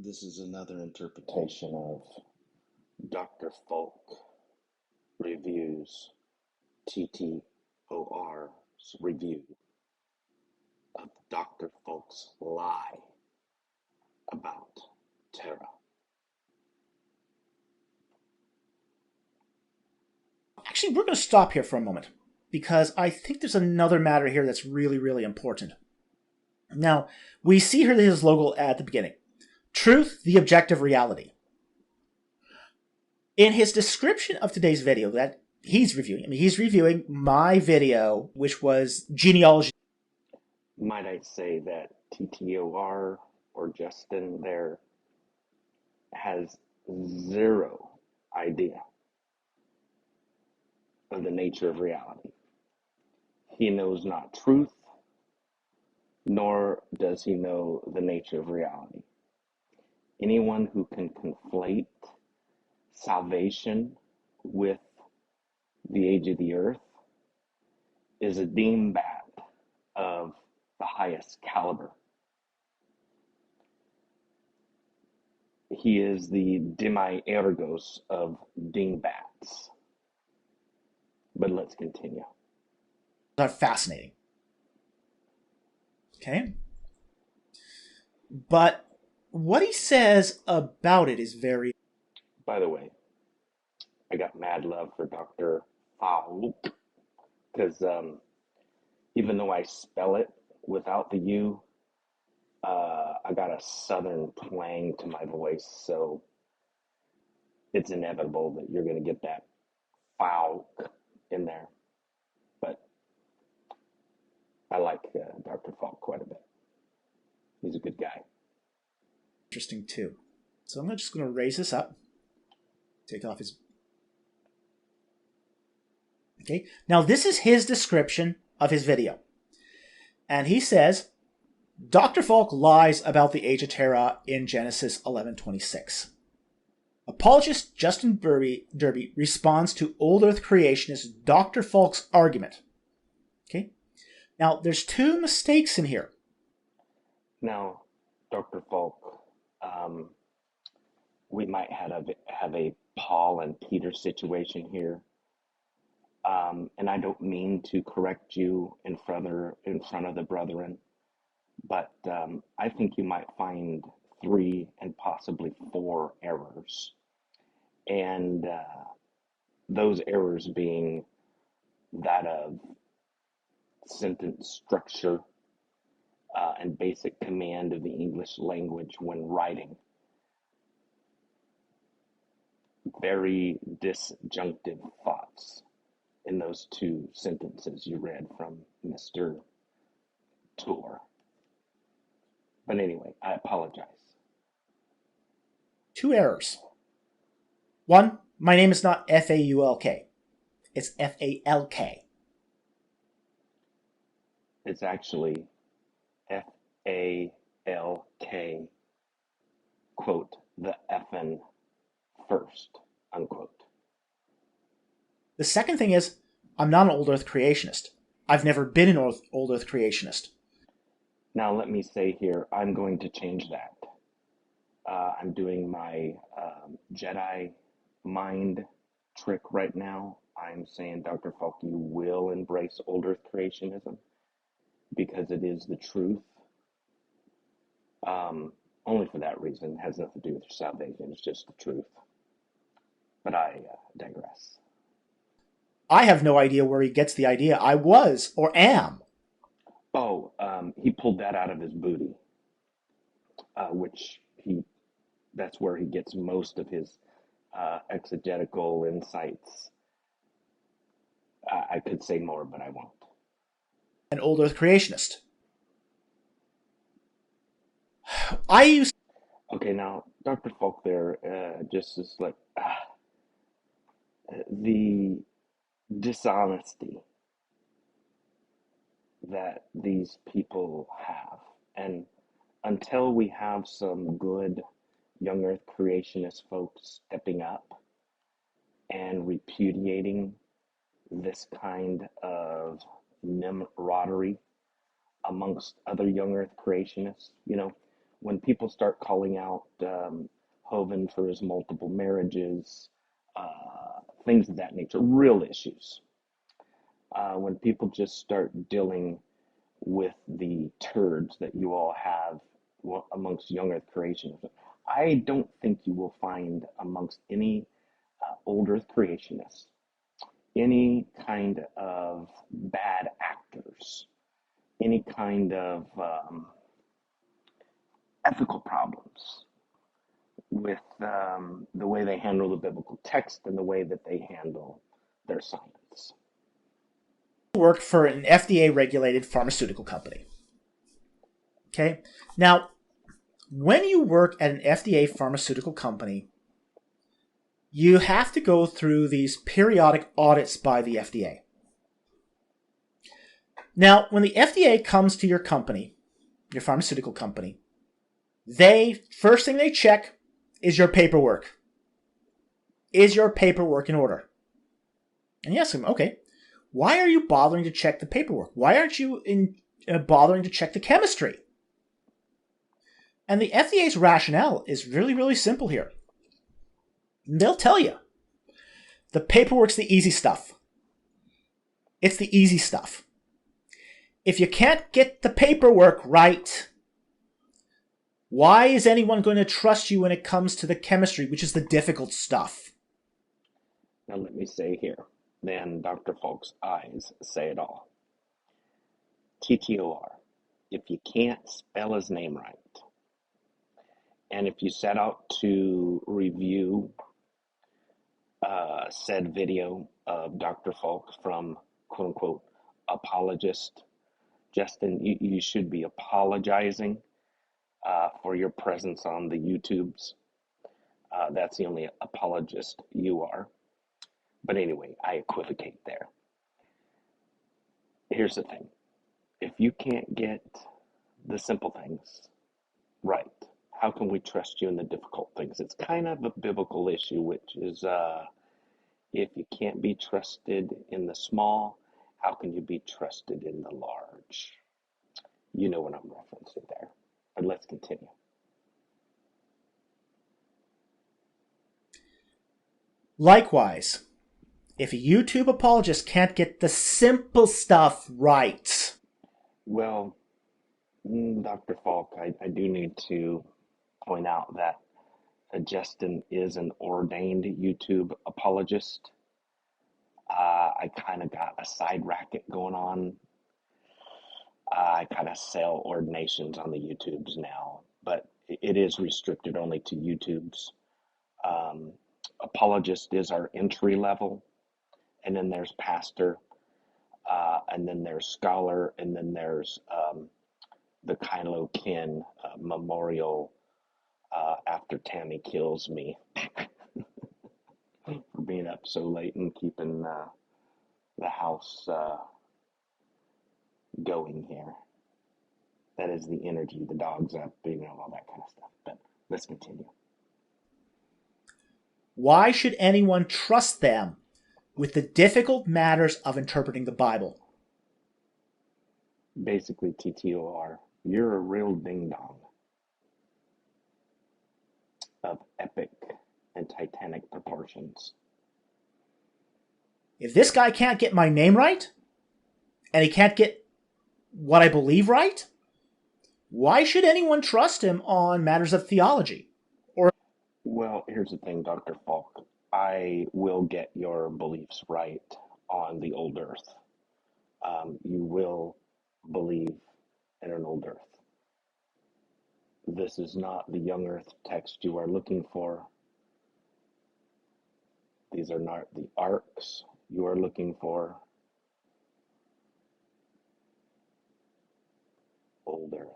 This is another interpretation of Dr. Falk reviews TTOR's review of Dr. Falk's lie about Terra. Actually, we're going to stop here for a moment because I think there's another matter here that's really, really important. Now, we see here his logo at the beginning. Truth, the objective reality. In his description of today's video that he's reviewing my video, which was genealogy. Might I say that TTOR or Justin there has zero idea of the nature of reality. He knows not truth, nor does he know the nature of reality. Anyone who can conflate salvation with the age of the earth is a dingbat of the highest caliber. He is the demiurgos of dingbats. But let's continue. Are fascinating. Okay? But what he says about it is very... By the way, I got mad love for Dr. Falk because even though I spell it without the U, I got a southern twang to my voice, so it's inevitable that you're going to get that Falk in there. But I like Dr. Falk quite a bit. He's a good guy. Interesting too. So I'm just going to raise this up. Take off his... Okay. Now this is his description of his video. And he says, Dr. Falk lies about the age of Terra in Genesis 11:26. Apologist Justin Derby responds to Old Earth creationist Dr. Falk's argument. Okay. Now there's two mistakes in here. Now, Dr. Falk, we might have a Paul and Peter situation here. And I don't mean to correct you in front of the brethren, but I think you might find 3 and possibly 4 errors. And those errors being that of sentence structure and basic command of the English language when writing. Very disjunctive thoughts in those 2 sentences you read from Mr. TTOR. But anyway, I apologize. 2 errors. 1, my name is not F-A-U-L-K. It's F-A-L-K. It's actually F-A-L-K, quote, the effin' first, unquote. The second thing is, I'm not an Old Earth creationist. I've never been an Old Earth creationist. Now let me say here, I'm going to change that. I'm doing my Jedi mind trick right now. I'm saying, Dr. Falk, you will embrace Old Earth creationism because it is the truth. Only for that reason. It has nothing to do with your salvation. It's just the truth. But I digress. I have no idea where he gets the idea I was or am. Oh, he pulled that out of his booty, that's where he gets most of his exegetical insights. I could say more, but I won't. An Old Earth creationist. I used... Okay, now, Dr. Falk there just is like the dishonesty that these people have. And until we have some good young earth creationist folks stepping up and repudiating this kind of camaraderie amongst other young earth creationists, when people start calling out Hovind for his multiple marriages, things of that nature, real issues. When people just start dealing with the turds that you all have amongst young earth creationists, I don't think you will find amongst any old earth creationists any kind of bad actors, any kind of ethical problems with the way they handle the biblical text and the way that they handle their science. Work for an FDA regulated pharmaceutical company. Okay. Now, when you work at an FDA pharmaceutical company, you have to go through these periodic audits by the FDA. Now, when the FDA comes to your company, your pharmaceutical company, first thing they check is your paperwork. Is your paperwork in order? And you ask them, okay, why are you bothering to check the paperwork? Why aren't you bothering to check the chemistry? And the FDA's rationale is really, really simple here. They'll tell you, the paperwork's the easy stuff. It's the easy stuff. If you can't get the paperwork right, why is anyone going to trust you when it comes to the chemistry, which is the difficult stuff? Now let me say here, then Dr. Falk's eyes say it all. TTOR, if you can't spell his name right, and if you set out to review said video of Dr. Falk from quote-unquote apologist, Justin, you should be apologizing for your presence on the YouTubes. That's the only apologist you are. But anyway, I equivocate there. Here's the thing. If you can't get the simple things right, how can we trust you in the difficult things? It's kind of a biblical issue, which is if you can't be trusted in the small, how can you be trusted in the large? You know what I'm referencing there. But let's continue. Likewise, if a YouTube apologist can't get the simple stuff right. Well, Dr. Falk, I do need to point out that Justin is an ordained YouTube apologist. I kind of got a side racket going on. I kind of sell ordinations on the YouTubes now, but it is restricted only to YouTubes. Apologist is our entry level, and then there's pastor, and then there's scholar, and then there's the Kylo Kin memorial after Tammy kills me for being up so late and keeping the house going here. That is the energy, the dog's up, all that kind of stuff. But let's continue. Why should anyone trust them with the difficult matters of interpreting the Bible? Basically, TTOR, you're a real ding-dong of epic and titanic proportions. If this guy can't get my name right, and he can't get what I believe right, why should anyone trust him on matters of theology? Well, here's the thing, Dr. Falk. I will get your beliefs right on the old earth. You will believe in an old earth. This is not the young earth text you are looking for. These are not the arcs you are looking for. Old earth.